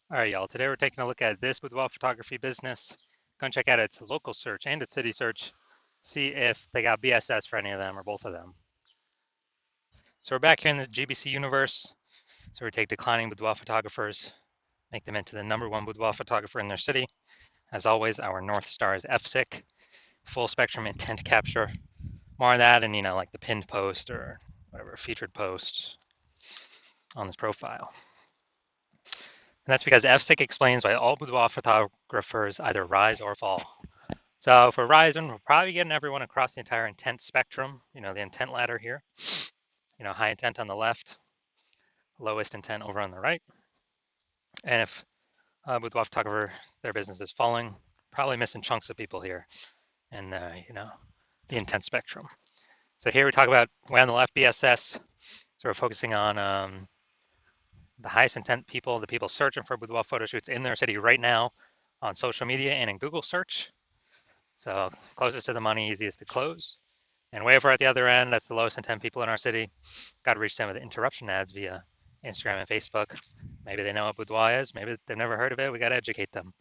All right, y'all. Today we're taking a look at this boudoir photography business. Go and check out its local search and its city search. See if they got BSS for any of them or both of them. So we're back here in the GBC universe. So we take declining boudoir photographers, make them into the #1 boudoir photographer in their city. As always, our North Star is FSIC, full spectrum intent capture. More of that and, like the pinned post or whatever, featured post on this profile. And that's because FSIC explains why all boudoir photographers either rise or fall. So for Ryzen, we're probably getting everyone across the entire intent spectrum, the intent ladder here. High intent on the left, lowest intent over on the right. And if boudoir photographer, their business is falling, probably missing chunks of people here in, the intent spectrum. So here we talk about way on the left, BSS. So we're focusing on the highest intent people, the people searching for boudoir photo shoots in their city right now on social media and in Google search. So closest to the money, easiest to close. And way over at the other end, that's the lowest intent people in our city. Got to reach them with interruption ads via Instagram and Facebook. Maybe they know what boudoir is. Maybe they've never heard of it. We got to educate them.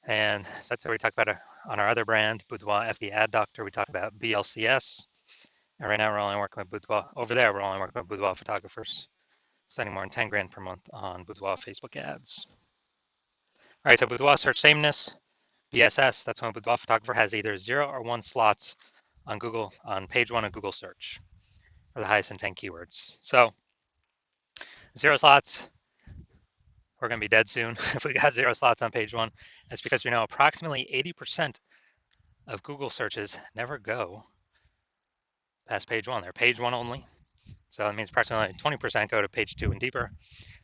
And so that's what we talk about on our other brand, Boudoir FD Ad Doctor. We talk about BLCS. And right now we're only working with boudoir. Over there, we're only working with boudoir photographers, spending more than 10 grand per month on boudoir Facebook ads. All right, so boudoir search sameness, BSS. That's when a boudoir photographer has either 0 or 1 slots on Google, on page 1 of Google search for the highest intent keywords. So 0 slots, we're going to be dead soon if we got 0 slots on page 1. That's because we know approximately 80% of Google searches never go past page 1. They're page 1 only. So that means approximately 20% go to page 2 and deeper.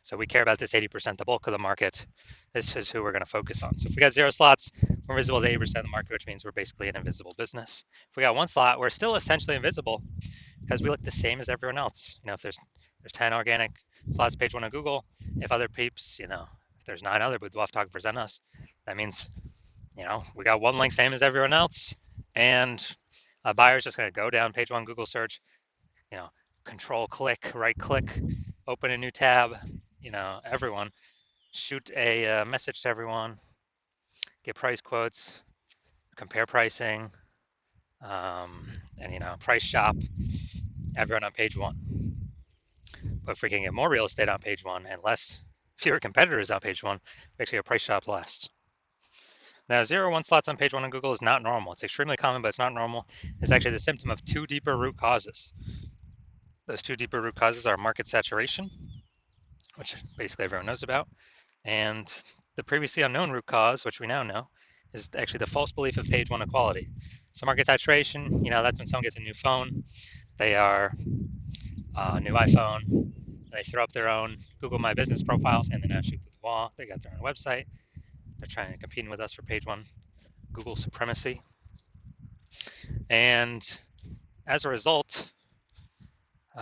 So we care about this 80%, the bulk of the market. This is who we're going to focus on. So if we got 0 slots, we're visible to 80% of the market, which means we're basically an invisible business. If we got 1 slot, we're still essentially invisible because we look the same as everyone else. If there's 10 organic slots page 1 on Google, if other peeps, if there's 9 other boudoir photographers than us, that means, we got 1 link same as everyone else, and a buyer's just going to go down page 1 Google search, control click, right click, open a new tab, everyone, shoot a message to everyone, get price quotes, compare pricing, and price shop everyone on page 1. But if we can get more real estate on page 1 and fewer competitors on page 1, we actually get price shop less. Now, 0 or 1 slots on page 1 on Google is not normal. It's extremely common, but it's not normal. It's actually the symptom of 2 deeper root causes. Those 2 deeper root causes are market saturation, which basically everyone knows about, and the previously unknown root cause, which we now know, is actually the false belief of page 1 equality. So market saturation, that's when someone gets a new phone, they are a new iPhone, they throw up their own Google My Business profiles and then now shoot boudoir. They got their own website. They're trying to compete with us for page 1 Google supremacy. And as a result, we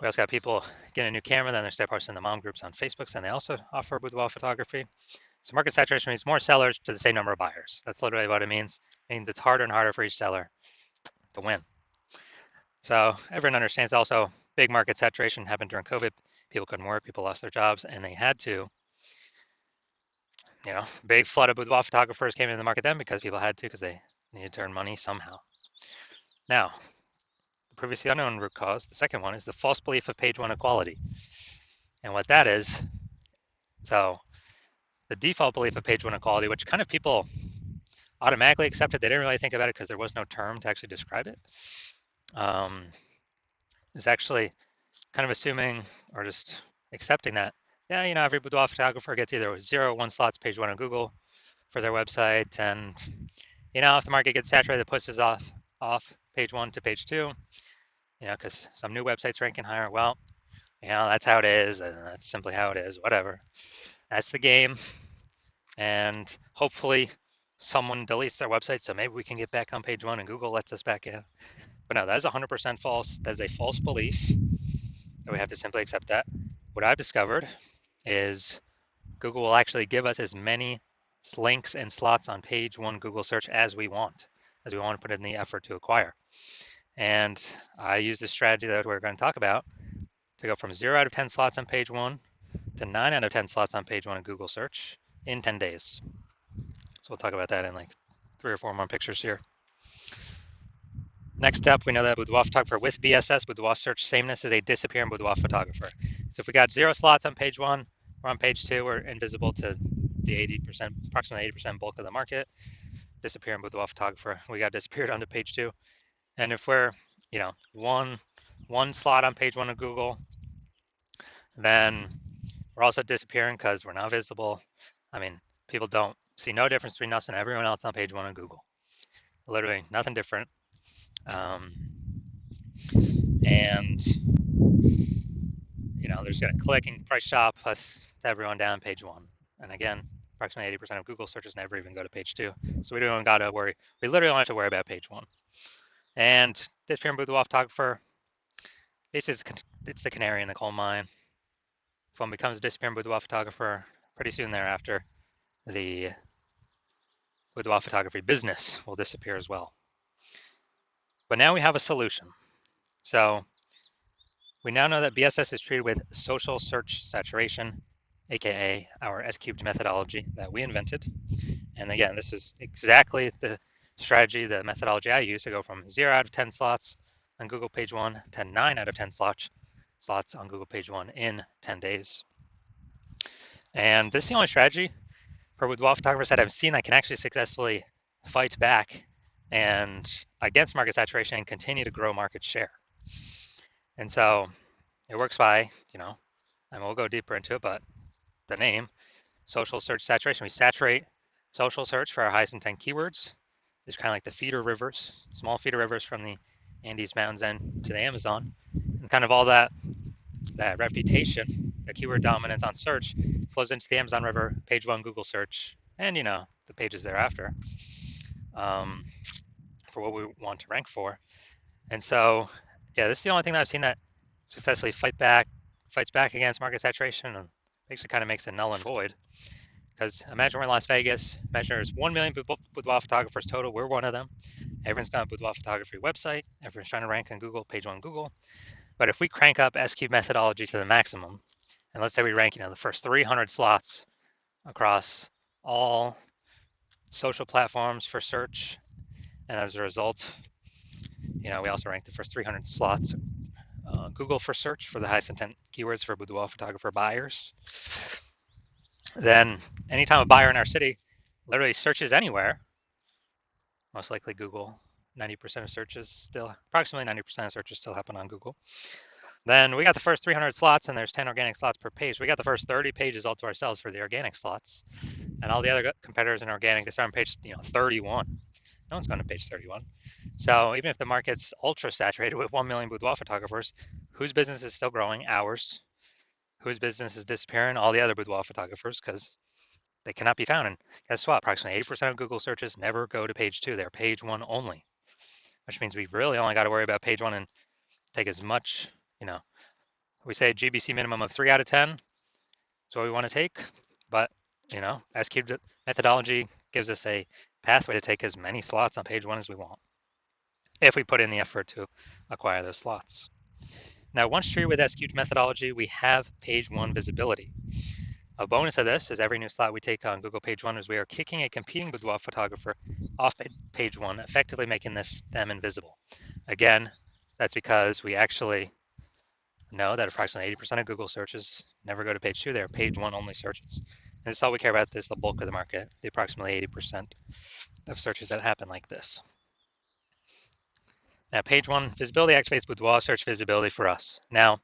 also got people getting a new camera, then they start posting the mom groups on Facebook, and they also offer boudoir photography. So market saturation means more sellers to the same number of buyers. That's literally what it means. It means it's harder and harder for each seller to win. So everyone understands also big market saturation happened during COVID. People couldn't work, people lost their jobs, and they had to, big flood of boudoir photographers came into the market then because people had to, because they needed to earn money somehow. Now, the previously unknown root cause, the second one, is the false belief of page 1 equality. And what that is, so the default belief of page 1 equality, which kind of people automatically accepted, they didn't really think about it because there was no term to actually describe it, is actually kind of assuming or just accepting that, every boudoir photographer gets either 0 or 1 slots page 1 on Google for their website, and if the market gets saturated, it pushes off page 1 to page 2, because some new websites ranking higher. Well, that's how it is, and that's simply how it is. Whatever, that's the game, and hopefully someone deletes their website, so maybe we can get back on page 1 and Google lets us back in. But no, that is 100% false. That is a false belief, and we have to simply accept that. What I've discovered is Google will actually give us as many links and slots on page 1 Google search as we want to put in the effort to acquire. And I use this strategy that we're going to talk about to go from 0 out of 10 slots on page 1 to 9 out of 10 slots on page 1 in Google search in 10 days. So we'll talk about that in like 3 or 4 more pictures here. Next up, we know that Boudoir photographer with BSS, Boudoir search sameness, is a disappearing Boudoir photographer. So if we got 0 slots on page 1, we're on page 2, we're invisible to the 80%, approximately 80% bulk of the market. Disappearing Boudoir photographer, we got disappeared onto page 2. And if we're, one slot on page 1 of Google, then we're also disappearing because we're not visible. I mean, people don't see no difference between us and everyone else on page 1 of Google. Literally nothing different. And there's going to clicking price shop plus everyone down page 1. And again, approximately 80% of Google searches never even go to page 2. So we don't even got to worry. We literally don't have to worry about page 1. And disappearing Boudoir photographer, it's the canary in the coal mine. If one becomes a disappearing Boudoir photographer, pretty soon thereafter, the Boudoir photography business will disappear as well. But now we have a solution. So we now know that BSS is treated with social search saturation, aka our S-cubed methodology that we invented. And again, this is exactly the strategy, the methodology I use to go from 0 out of 10 slots on Google page 1 to 9 out of 10 slots on Google page 1 in 10 days. And this is the only strategy for Boudoir photographers that I've seen that can actually successfully fight back and against market saturation and continue to grow market share. And so it works by, and we'll go deeper into it, but the name, social search saturation. We saturate social search for our highest intent keywords. There's kind of like the feeder rivers, small feeder rivers from the Andes Mountains and to the Amazon. And kind of all that reputation, the keyword dominance on search flows into the Amazon River, page 1 Google search, and the pages thereafter for what we want to rank for. And so, yeah, this is the only thing that I've seen that successfully fights back against market saturation and actually kind of makes it null and void. Because imagine we're in Las Vegas, imagine there's 1 million boudoir photographers total, we're one of them. Everyone's got a boudoir photography website, everyone's trying to rank on Google, page 1 Google. But if we crank up S-cube methodology to the maximum, and let's say we rank, the first 300 slots across all social platforms for search, and as a result, we also rank the first 300 slots Google for search for the highest intent keywords for boudoir photographer buyers. Then anytime a buyer in our city literally searches anywhere, most likely Google, 90% of searches still, approximately 90% of searches still happen on Google. Then we got the first 300 slots and there's 10 organic slots per page. We got the first 30 pages all to ourselves for the organic slots. And all the other competitors in organic, they start on page 31. No one's going to page 31. So even if the market's ultra saturated with 1 million boudoir photographers, whose business is still growing? Ours. Whose business is disappearing? All the other boudoir photographers, because they cannot be found. And guess what? Approximately 80% of Google searches never go to page 2. They're page 1 only, which means we really only got to worry about page 1 and take as much, we say a GBC minimum of 3 out of 10 is what we want to take. But, S-cubed methodology gives us a pathway to take as many slots on page 1 as we want, if we put in the effort to acquire those slots. Now, once treated with S-cubed methodology, we have page 1 visibility. A bonus of this is every new slot we take on Google page 1 is we are kicking a competing boudoir photographer off page 1, effectively making them invisible. Again, that's because we actually know that approximately 80% of Google searches never go to page 2. They're page 1 only searches. And this is all we care about. This is the bulk of the market, the approximately 80% of searches that happen like this. Now, page 1 visibility activates boudoir search visibility for us. Now,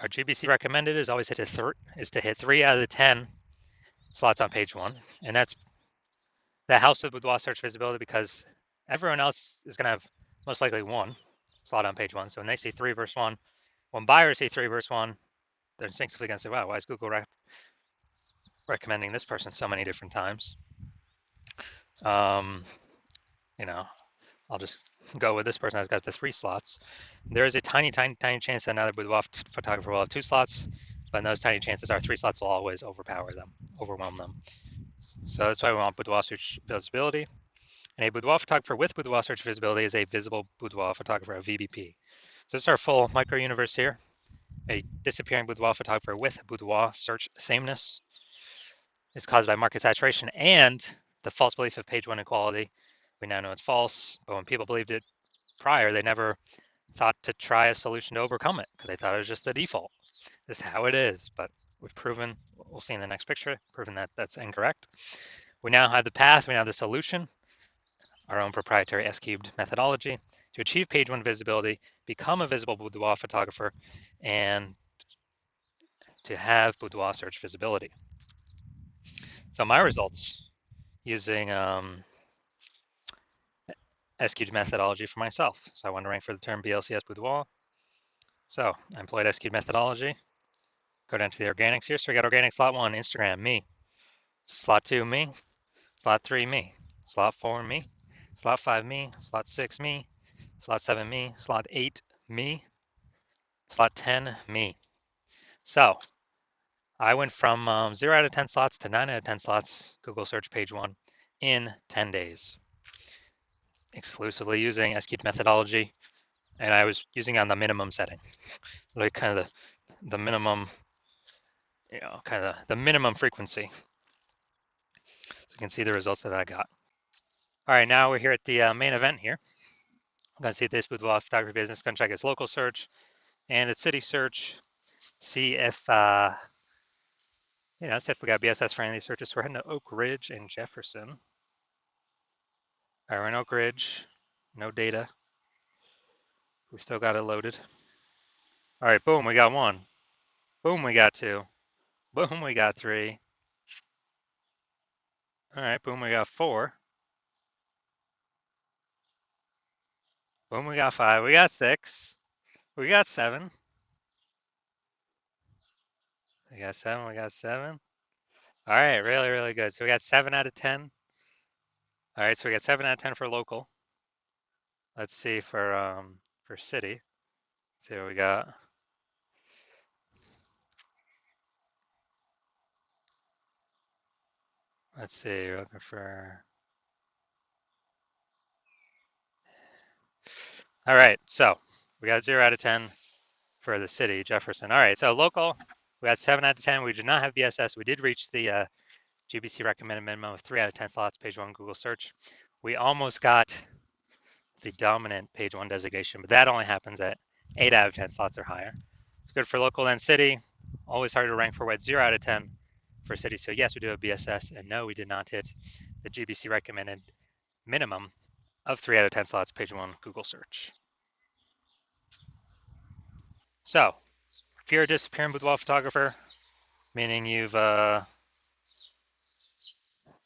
our GBC recommended is always to hit 3 out of the 10 slots on page 1, and that helps with boudoir search visibility because everyone else is going to have most likely 1 slot on page 1. So when they see 3 versus 1, when buyers see 3 versus 1, they're instinctively going to say, wow, why is Google recommending this person so many different times? I'll just go with this person that's got the 3 slots. There is a tiny, tiny, tiny chance that another boudoir photographer will have 2 slots, but those tiny chances are 3 slots will always overwhelm them. So that's why we want boudoir search visibility. And a boudoir photographer with boudoir search visibility is a visible boudoir photographer, a VBP. So this is our full micro universe here. A disappearing boudoir photographer with boudoir search sameness is caused by market saturation and the false belief of page one equality. We now know it's false, but when people believed it prior, they never thought to try a solution to overcome it because they thought it was just the default, just how it is. But we've proven, we'll see in the next picture, proven that that's incorrect. We now have the path, we now have the solution, our own proprietary S-cubed methodology to achieve page one visibility, become a visible boudoir photographer, and to have boudoir search visibility. So my results using S-cubed methodology for myself. So I wanted to rank for the term BLCS boudoir. So I employed S-cubed methodology. Go down to the organics here. So we got organic slot 1, Instagram, me. Slot 2, me. Slot 3, me. Slot 4, me. Slot 5, me. Slot 6, me. Slot 7, me. Slot 8, me. Slot 10, me. So I went from 0 out of 10 slots to 9 out of 10 slots, Google search page one, in 10 days, exclusively using S-cubed methodology. And I was using on the minimum setting, like kind of the minimum, kind of the minimum frequency. So you can see the results that I got. All right, now we're here at the main event here. I'm going to see if this boudoir photography business, going to check its local search and its city search, see if, see if we got BSS for any of these searches. So we're heading to Oak Ridge and Jefferson. All right, we're in Oak Ridge, no data. We still got it loaded. All right, boom, we got 1. Boom, we got 2. Boom, we got 3. All right, boom, we got 4. Boom, we got 5. We got 6. We got 7. We got 7. We got 7. All right, really, really good. So we got 7 out of 10. All right, so we got 7 out of 10 for local. Let's see for city. Let's see what we got. Let's see, we're looking for. All right, so we got 0 out of 10 for the city, Jefferson. All right, so local, we got 7 out of 10. We did not have BSS. We did reach the GBC recommended minimum of 3 out of 10 slots, page one Google search. We almost got the dominant page one designation, but that only happens at 8 out of 10 slots or higher. It's good for local and city. Always hard to rank for what 0 out of 10 for city. So yes, we do have BSS, and no, we did not hit the GBC recommended minimum of 3 out of 10 slots, page one Google search. So if you're a disappearing boudoir photographer, meaning you've done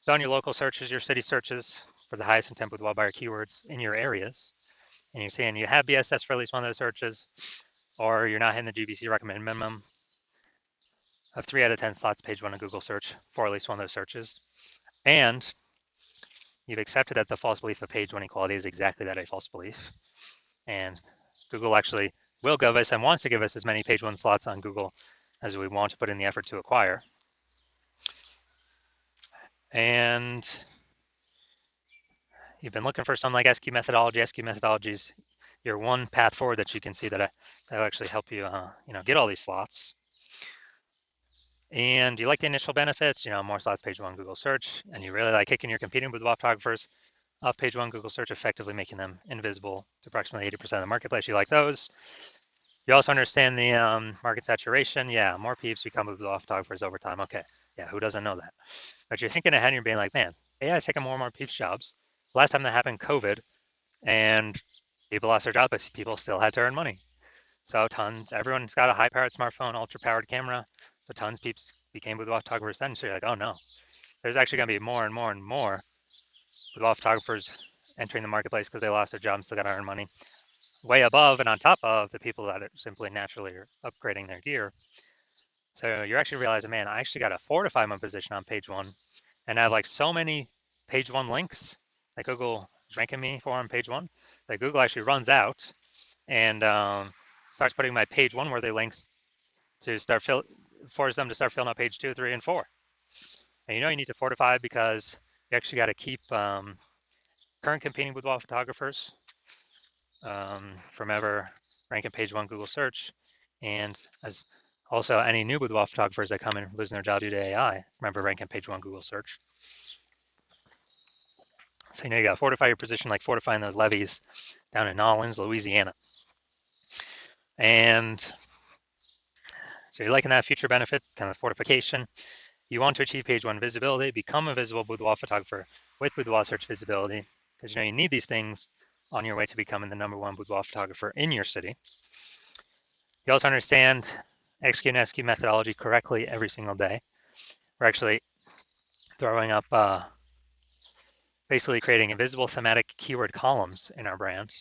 your local searches, your city searches for the highest intent boudoir buyer keywords in your areas, and you're saying you have BSS for at least one of those searches, or you're not hitting the GBC recommended minimum of 3 out of 10 slots, page one of Google search for at least one of those searches, and you've accepted that the false belief of page one equality is exactly that, a false belief, and Google actually will give us and wants to give us as many page one slots on Google as we want to put in the effort to acquire. And you've been looking for some like SQ methodology. SQ methodologies, your one path forward that you can see that will actually help you, get all these slots. And you like the initial benefits, more slots, page one Google search, and you really like kicking your competing with photographers off page one Google search, effectively making them invisible to approximately 80% of the marketplace. You like those. You also understand the market saturation. Yeah, more peeps become with photographers over time. Okay, yeah, who doesn't know that? But you're thinking ahead and you're being like, man, AI is taking more and more peeps jobs. Last time that happened, COVID, and people lost their jobs, but people still had to earn money. So everyone's got a high-powered smartphone, ultra-powered camera. So tons of peeps became boudoir photographers then. So you're like, oh no, there's actually going to be more and more and more boudoir photographers entering the marketplace because they lost their jobs, still got to earn money. Way above and on top of the people that are simply naturally upgrading their gear. So you're actually realizing, man, I actually got to fortify my position on page one, and I have like so many page one links that Google is ranking me for on page one that Google actually runs out and starts putting my page one worthy links to force them to start filling out page 2, 3, and 4. And you need to fortify because you actually got to keep current current competing boudoir photographers from ever ranking page one Google search, and as also any new boudoir photographers that come in losing their job due to AI, remember ranking page one Google search. So you got to fortify your position like fortifying those levees down in Nolens, Louisiana. And so you're liking that future benefit, kind of fortification. You want to achieve page one visibility, become a visible boudoir photographer with boudoir search visibility, because you need these things on your way to becoming the #1 boudoir photographer in your city. You also understand execute and SQ methodology correctly every single day. We're actually throwing up basically creating invisible thematic keyword columns in our brand,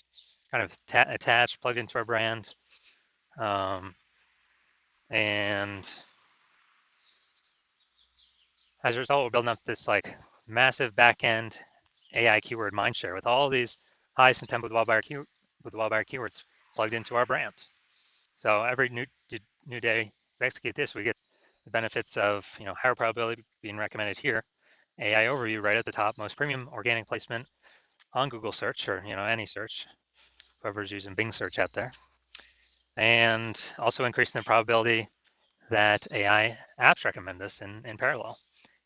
kind of attached, plugged into our brand. And as a result, we're building up this like massive backend AI keyword mindshare with all these highest intent boudoir buyer keywords plugged into our brand. So every new day we execute this, we get the benefits of higher probability being recommended here, AI overview right at the top, most premium organic placement on Google search or any search, whoever's using Bing search out there, and also increasing the probability that AI apps recommend us in parallel.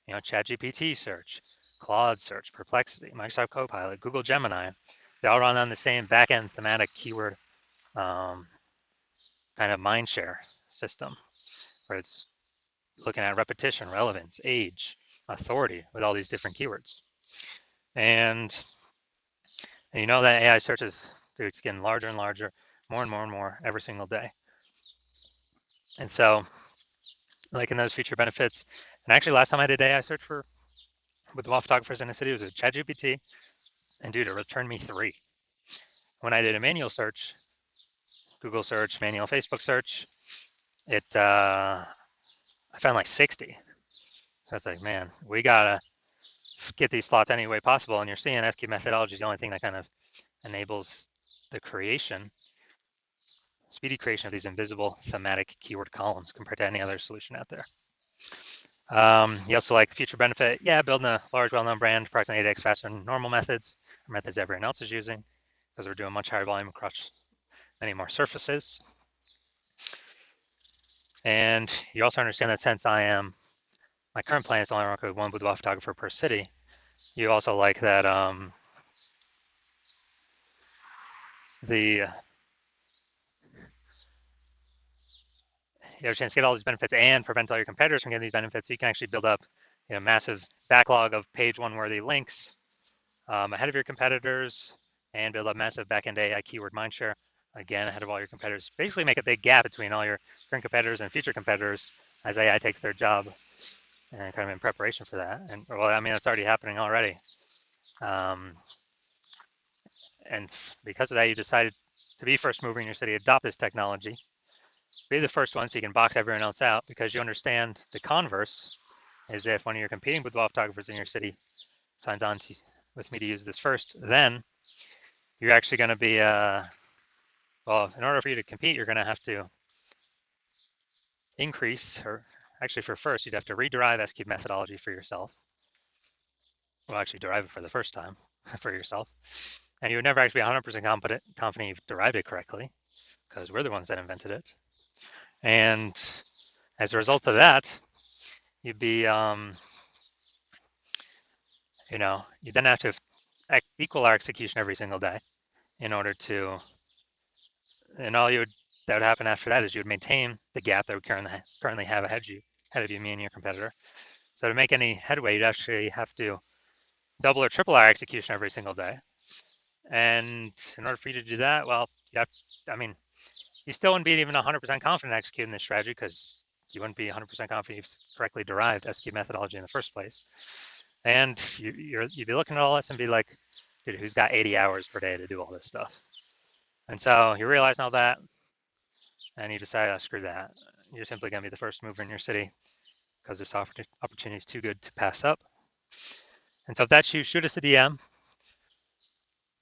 ChatGPT search, Claude search, Perplexity, Microsoft Copilot, Google Gemini, they all run on the same backend thematic keyword kind of mindshare system, where it's looking at repetition, relevance, age, authority with all these different keywords. And you know that AI search is, dude, it's getting larger and larger, more and more and more every single day. And so, like in those feature benefits, and actually last time I did AI search with the photographers in the city, it was with ChatGPT, and dude, it returned me 3. When I did a manual search, Google search, manual Facebook search, I found like 60. So it's like, man, we gotta get these slots any way possible. And you're seeing SQ methodology is the only thing that kind of enables the speedy creation of these invisible thematic keyword columns compared to any other solution out there. You also like the future benefit, building a large, well-known brand, approximately 8x faster than normal methods, or methods everyone else is using, because we're doing much higher volume across many more surfaces. And you also understand that since my current plan is to only work with one boudoir photographer per city, you also like that you have a chance to get all these benefits and prevent all your competitors from getting these benefits. So you can actually build up a massive backlog of page one worthy links ahead of your competitors and build up massive backend AI keyword mindshare, again, ahead of all your competitors. Basically make a big gap between all your current competitors and future competitors as AI takes their job, and kind of in preparation for that. And well, I mean, that's already happening already. And because of that, you decided to be first mover in your city, adopt this technology, be the first one so you can box everyone else out, because you understand the converse is if one of your competing boudoir photographers in your city signs on with me to use this first, then you're actually going to be, well, in order for you to compete, you're going to have to increase, or actually for first, you'd have to rederive SQ methodology for yourself. Well, actually derive it for the first time for yourself. And you would never actually be 100% confident you've derived it correctly, because we're the ones that invented it. And as a result of that, you'd be, you then have to equal our execution every single day in order to, and that would happen after that is you would maintain the gap that we currently have ahead of you, me and your competitor. So to make any headway, you'd actually have to double or triple our execution every single day. And in order for you to do that, well, you still wouldn't be even 100% confident executing this strategy, because you wouldn't be 100% confident you've correctly derived SQ methodology in the first place. And you'd be looking at all this and be like, dude, who's got 80 hours per day to do all this stuff? And so you realize all that, and you decide, oh, screw that. You're simply going to be the first mover in your city, because this opportunity is too good to pass up. And so if that's you, shoot us a DM.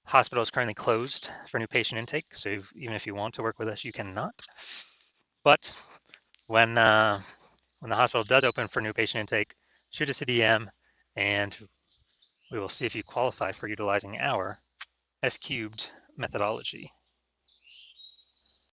Hospital is currently closed for new patient intake, so even if you want to work with us, you cannot. But when the hospital does open for new patient intake, shoot us a DM, and We will see if you qualify for utilizing our S cubed methodology.